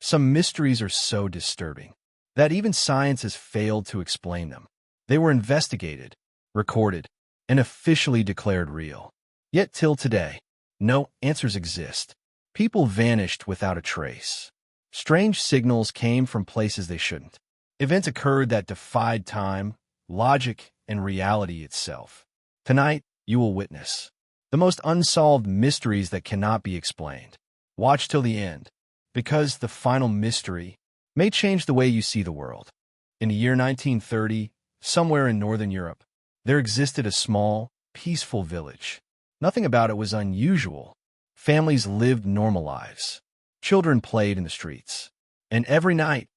Some mysteries are so disturbing that even science has failed to explain them. They were investigated, recorded, and officially declared real. Yet till today, no answers exist. People vanished without a trace. Strange signals came from places they shouldn't. Events occurred that defied time, logic, and reality itself. Tonight, you will witness the most unsolved mysteries that cannot be explained. Watch till the end, because the final mystery may change the way you see the world. In the year 1930, somewhere in Northern Europe, there existed a small, peaceful village. Nothing about it was unusual. Families lived normal lives. Children played in the streets. And every night,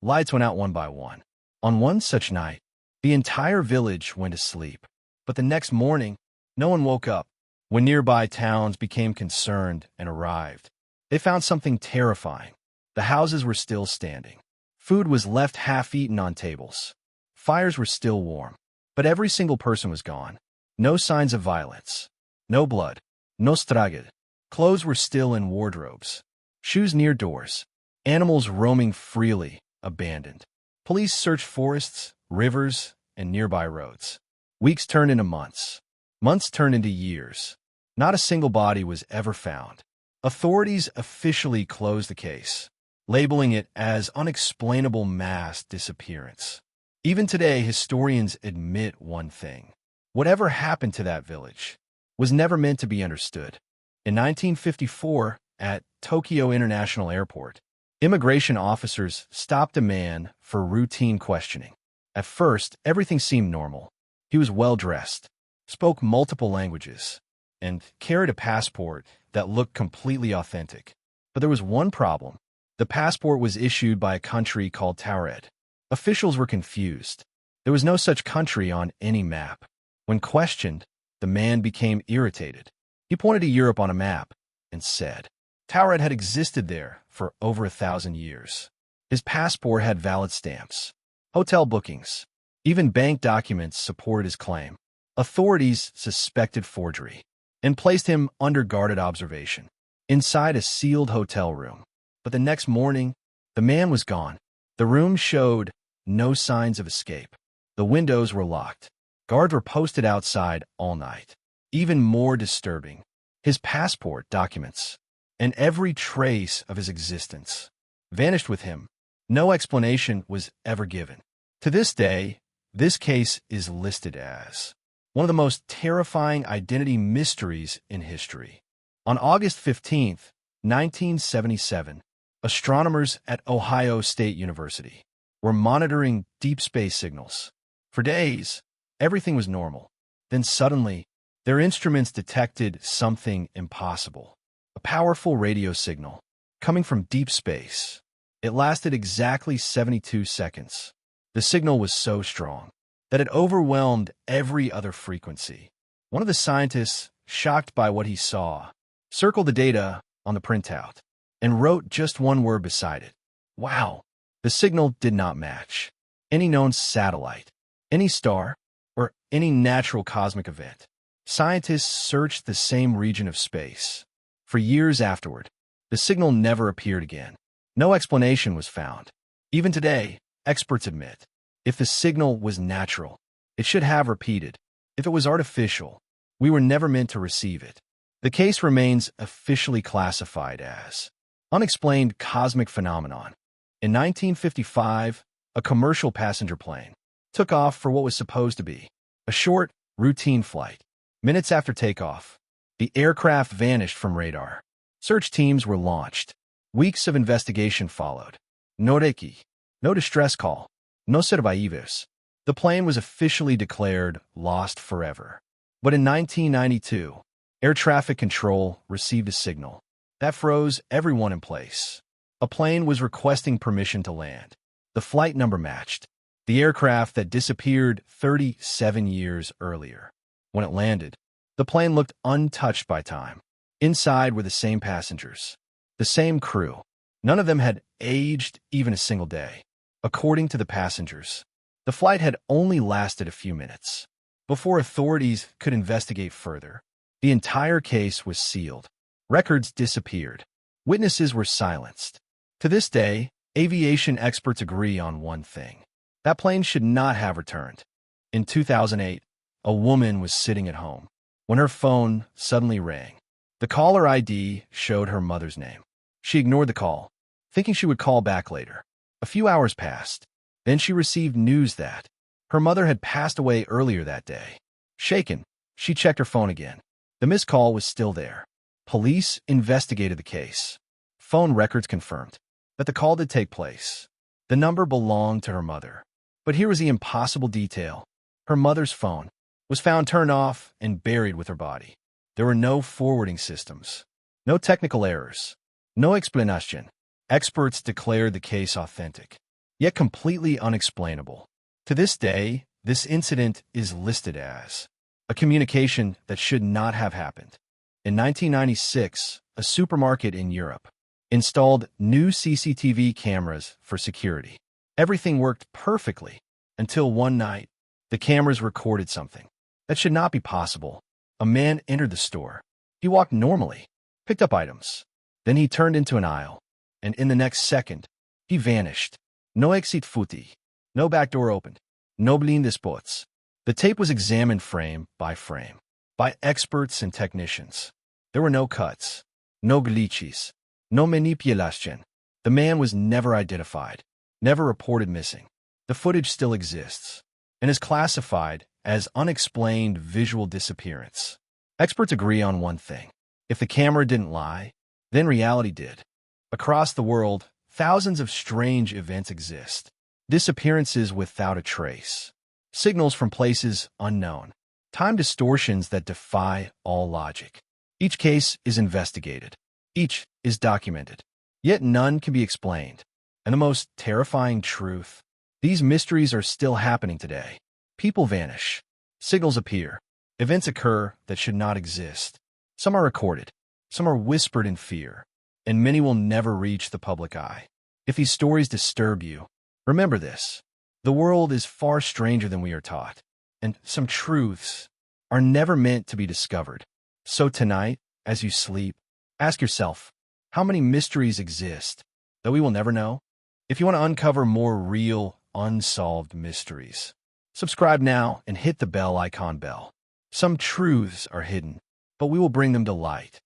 lights went out one by one. On one such night, the entire village went to sleep. But the next morning, no one woke up. When nearby towns became concerned and arrived, they found something terrifying. The houses were still standing. Food was left half-eaten on tables. Fires were still warm. But every single person was gone. No signs of violence. No blood. No straged. Clothes were still in wardrobes. Shoes near doors. Animals roaming freely, abandoned. Police searched forests, rivers, and nearby roads. Weeks turned into months. Months turned into years. Not a single body was ever found. Authorities officially closed the case, labeling it as unexplainable mass disappearance. Even today, historians admit one thing. Whatever happened to that village was never meant to be understood. In 1954, at Tokyo International Airport, immigration officers stopped a man for routine questioning. At first, everything seemed normal. He was well-dressed, spoke multiple languages, and carried a passport that looked completely authentic. But there was one problem. The passport was issued by a country called Taured. Officials were confused. There was no such country on any map. When questioned, the man became irritated. He pointed to Europe on a map and said, Taured had existed there for over 1,000 years. His passport had valid stamps, hotel bookings, even bank documents supported his claim. Authorities suspected forgery and placed him under guarded observation inside a sealed hotel room. But the next morning, the man was gone. The room showed no signs of escape. The windows were locked. Guards were posted outside all night. Even more disturbing, his passport documents and every trace of his existence vanished with him. No explanation was ever given. To this day, this case is listed as one of the most terrifying identity mysteries in history. On August 15, 1977, astronomers at Ohio State University were monitoring deep space signals. For days, everything was normal. Then suddenly, their instruments detected something impossible. A powerful radio signal coming from deep space. It lasted exactly 72 seconds. The signal was so strong that it overwhelmed every other frequency. One of the scientists, shocked by what he saw, circled the data on the printout and wrote just one word beside it. Wow! The signal did not match any known satellite, any star, or any natural cosmic event. Scientists searched the same region of space. For years afterward, the signal never appeared again. No explanation was found. Even today, experts admit, if the signal was natural, it should have repeated. If it was artificial, we were never meant to receive it. The case remains officially classified as unexplained cosmic phenomenon. In 1955, a commercial passenger plane took off for what was supposed to be a short, routine flight. Minutes after takeoff, the aircraft vanished from radar. Search teams were launched. Weeks of investigation followed. No reiki, no distress call, no survivors. The plane was officially declared lost forever. But in 1992, air traffic control received a signal that froze everyone in place. A plane was requesting permission to land. The flight number matched the aircraft that disappeared 37 years earlier. When it landed, the plane looked untouched by time. Inside were the same passengers, the same crew. None of them had aged even a single day. According to the passengers, the flight had only lasted a few minutes. Before authorities could investigate further, the entire case was sealed. Records disappeared. Witnesses were silenced. To this day, aviation experts agree on one thing. That plane should not have returned. In 2008, a woman was sitting at home when her phone suddenly rang. The caller ID showed her mother's name. She ignored the call, thinking she would call back later. A few hours passed. Then she received news that her mother had passed away earlier that day. Shaken, she checked her phone again. The missed call was still there. Police investigated the case. Phone records confirmed that the call did take place. The number belonged to her mother. But here was the impossible detail. Her mother's phone was found turned off and buried with her body. There were no forwarding systems, no technical errors, no explanation. Experts declared the case authentic, yet completely unexplainable. To this day, this incident is listed as a communication that should not have happened. In 1996, a supermarket in Europe installed new CCTV cameras for security. Everything worked perfectly until one night, the cameras recorded something that should not be possible. A man entered the store. He walked normally, picked up items. Then he turned into an aisle, and in the next second, he vanished. No exit futi, no back door opened, no blind spots. The tape was examined frame by experts and technicians. There were no cuts, no glitches, no manipulation. The man was never identified, never reported missing. The footage still exists and is classified as unexplained visual disappearance. Experts agree on one thing. If the camera didn't lie, then reality did. Across the world, thousands of strange events exist. Disappearances without a trace. Signals from places unknown. Time distortions that defy all logic. Each case is investigated. Each is documented. Yet none can be explained. And the most terrifying truth, these mysteries are still happening today. People vanish. Signals appear. Events occur that should not exist. Some are recorded. Some are whispered in fear. And many will never reach the public eye. If these stories disturb you, remember this. The world is far stranger than we are taught. And some truths are never meant to be discovered. So tonight, as you sleep, ask yourself, how many mysteries exist that we will never know? If you want to uncover more real, unsolved mysteries, subscribe now and hit the bell icon bell. Some truths are hidden, but we will bring them to light.